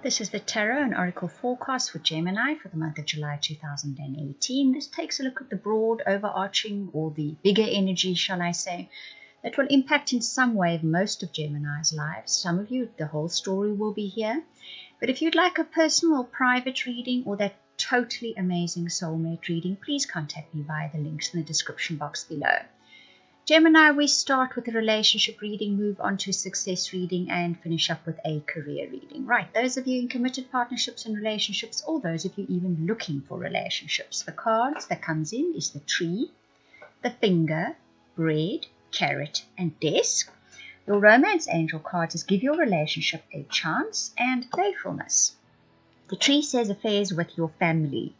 This is the Tarot and Oracle forecast for Gemini for the month of July 2018. This takes a look at the broad, overarching, or the bigger energy, shall I say, that will impact in some way most of Gemini's lives. Some of you, the whole story will be here. But if you'd like a personal or private reading or that totally amazing soulmate reading, please contact me via the links in the description box below. Gemini, we start with a relationship reading, move on to success reading, and finish up with a career reading. Right, those of you in committed partnerships and relationships, or those of you even looking for relationships, the cards that comes in is the tree, the finger, bread, carrot, and desk. Your romance angel cards is give your relationship a chance and playfulness. The tree says affairs with your family.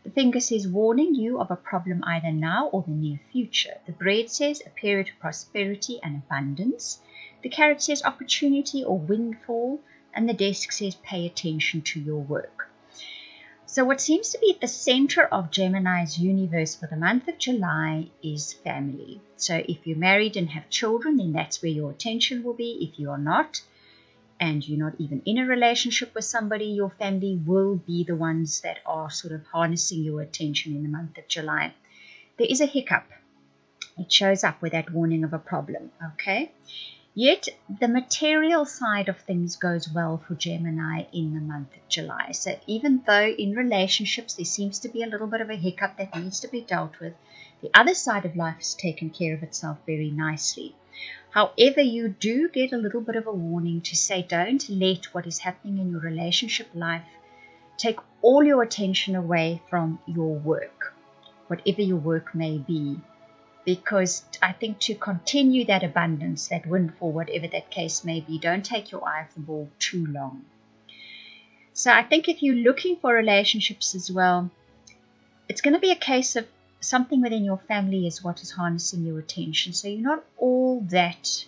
The finger says warning you of a problem either now or the near future. The bread says a period of prosperity and abundance. The carrot says opportunity or windfall. And the desk says pay attention to your work. So what seems to be at the center of Gemini's universe for the month of July is family. So if you're married and have children, then that's where your attention will be. If you are not, and you're not even in a relationship with somebody, your family will be the ones that are sort of harnessing your attention in the month of July. There is a hiccup. It shows up with that warning of a problem, okay? Yet, the material side of things goes well for Gemini in the month of July. So even though in relationships there seems to be a little bit of a hiccup that needs to be dealt with, the other side of life has taken care of itself very nicely. However, you do get a little bit of a warning to say don't let what is happening in your relationship life take all your attention away from your work, whatever your work may be. Because I think to continue that abundance, that windfall, whatever that case may be, don't take your eye off the ball too long. So I think if you're looking for relationships as well, it's going to be a case of something within your family is what is harnessing your attention. So you're not all that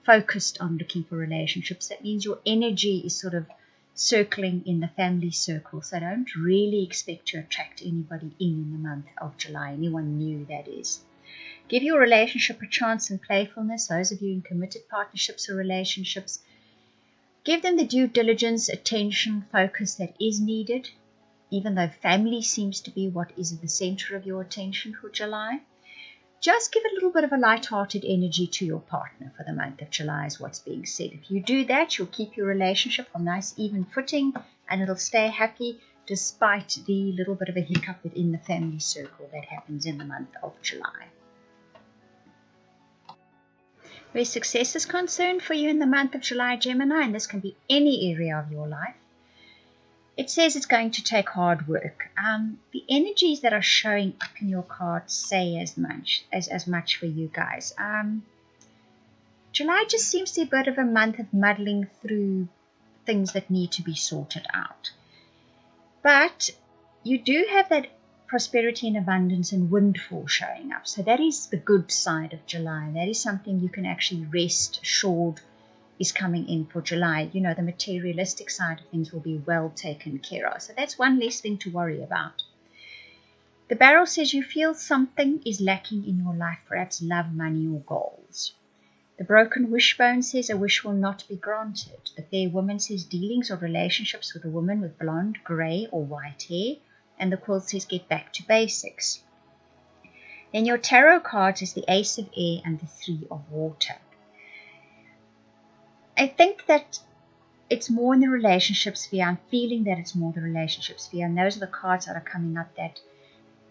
focused on looking for relationships. That means your energy is sort of circling in the family circle. So don't really expect to attract anybody in the month of July. Anyone new, that is. Give your relationship a chance and playfulness. Those of you in committed partnerships or relationships, give them the due diligence, attention, focus that is needed. Even though family seems to be what is at the center of your attention for July, just give a little bit of a light-hearted energy to your partner for the month of July is what's being said. If you do that, you'll keep your relationship on nice even footing and it'll stay happy despite the little bit of a hiccup within the family circle that happens in the month of July. Where success is concerned for you in the month of July, Gemini, and this can be any area of your life, it says it's going to take hard work. The energies that are showing up in your cards say as much for you guys. July just seems to be a bit of a month of muddling through things that need to be sorted out. But you do have that prosperity and abundance and windfall showing up. So that is the good side of July. That is something you can actually rest assured is coming in for July. You know, the materialistic side of things will be well taken care of. So that's one less thing to worry about. The barrel says you feel something is lacking in your life, perhaps love, money, or goals. The broken wishbone says a wish will not be granted. The fair woman says dealings or relationships with a woman with blonde, grey, or white hair. And the quilt says get back to basics. Then your tarot cards is the Ace of Air and the Three of Water. I think that it's more in the relationship sphere. I'm feeling that it's more the relationship sphere. And those are the cards that are coming up, that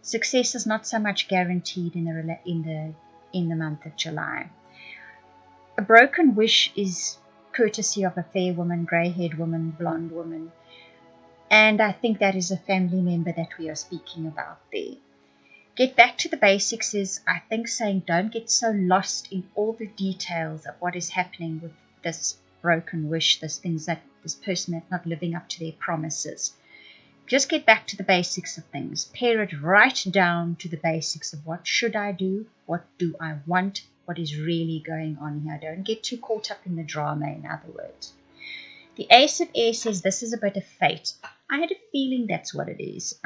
success is not so much guaranteed in the month of July. A broken wish is courtesy of a fair woman, grey-haired woman, blonde woman. And I think that is a family member that we are speaking about there. Get back to the basics is, I think, saying don't get so lost in all the details of what is happening with this broken wish, this person that's not living up to their promises. Just get back to the basics of things. Pare it right down to the basics of what should I do, what do I want, what is really going on here. Don't get too caught up in the drama, in other words. The Ace of Air says this is a bit of fate. I had a feeling that's what it is.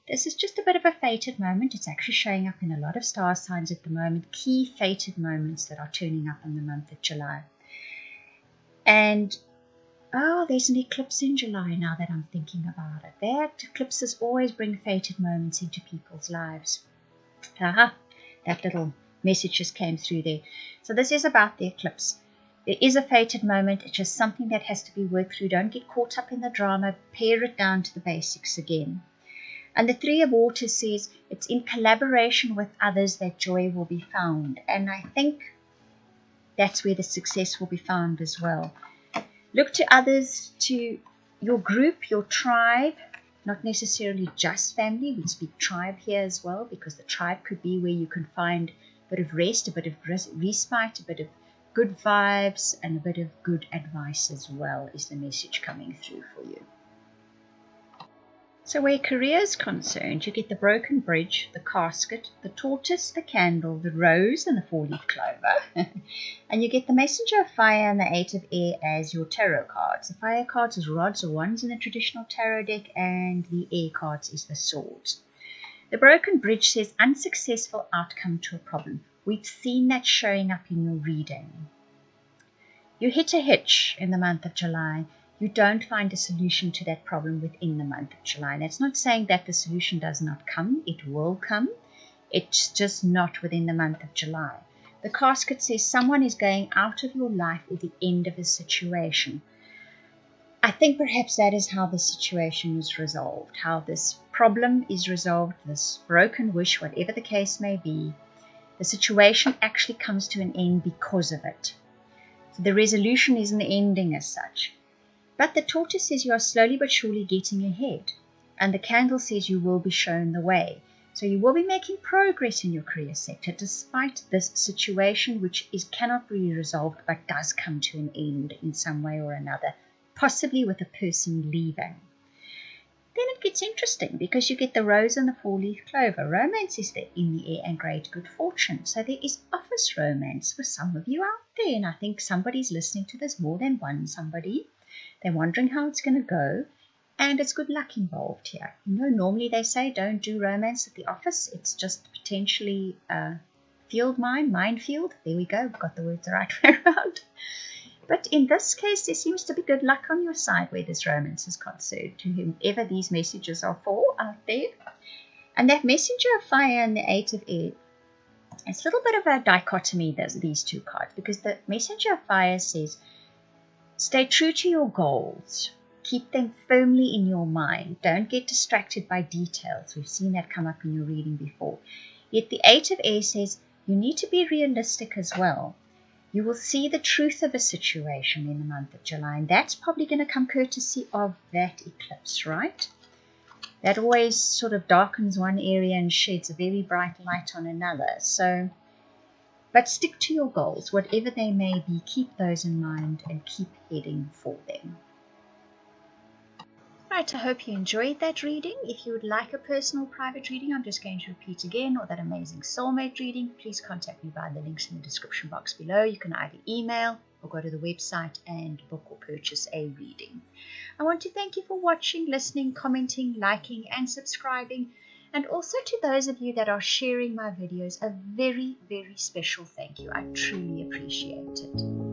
This is just a bit of a fated moment. It's actually showing up in a lot of star signs at the moment. Key fated moments that are turning up in the month of July. And Oh, there's an eclipse in July now that I'm thinking about it. That eclipses always bring fated moments into people's lives. Aha, that little message just came through there. So this is about the eclipse. There is a fated moment. It's just something that has to be worked through. Don't get caught up in the drama. Pare it down to the basics again. And the Three of Water says it's in collaboration with others that joy will be found. And I think that's where the success will be found as well. Look to others, to your group, your tribe, not necessarily just family. We speak tribe here as well, because the tribe could be where you can find a bit of rest, a bit of respite, a bit of good vibes, and a bit of good advice as well is the message coming through for you. So where career is concerned, you get the broken bridge, the casket, the tortoise, the candle, the rose, and the four-leaf clover. And you get the messenger of fire and the eight of air as your tarot cards. The fire cards is rods or wands in the traditional tarot deck, and the air cards is the swords. The broken bridge says unsuccessful outcome to a problem. We've seen that showing up in your reading. You hit a hitch in the month of July. You don't find a solution to that problem within the month of July. And that's not saying that the solution does not come. It will come. It's just not within the month of July. The casket says someone is going out of your life or the end of a situation. I think perhaps that is how the situation is resolved, how this problem is resolved, this broken wish, whatever the case may be. The situation actually comes to an end because of it. So the resolution isn't ending as such. But the tortoise says you are slowly but surely getting ahead. And the candle says you will be shown the way. So you will be making progress in your career sector despite this situation, which cannot be resolved but does come to an end in some way or another, possibly with a person leaving. Then it gets interesting because you get the rose and the four-leaf clover. Romance is there in the air and great good fortune. So there is office romance for some of you out there. And I think somebody's listening to this, more than one somebody. They're wondering how it's going to go, and it's good luck involved here. You know, normally they say don't do romance at the office. It's just potentially a minefield. There we go, got the words the right way around. But in this case, there seems to be good luck on your side where this romance is concerned, to whomever these messages are for out there. And that messenger of fire and the eight of air, it's a little bit of a dichotomy, these two cards, because the messenger of fire says, stay true to your goals. Keep them firmly in your mind. Don't get distracted by details. We've seen that come up in your reading before. Yet the eight of air says you need to be realistic as well. You will see the truth of a situation in the month of July, and that's probably going to come courtesy of that eclipse, right? That always sort of darkens one area and sheds a very bright light on another. But stick to your goals, whatever they may be. Keep those in mind and keep heading for them. Right, I hope you enjoyed that reading. If you would like a personal private reading, I'm just going to repeat again, or that amazing soulmate reading, please contact me via the links in the description box below. You can either email or go to the website and book or purchase a reading. I want to thank you for watching, listening, commenting, liking, and subscribing. And also to those of you that are sharing my videos, a very, very special thank you. I truly appreciate it.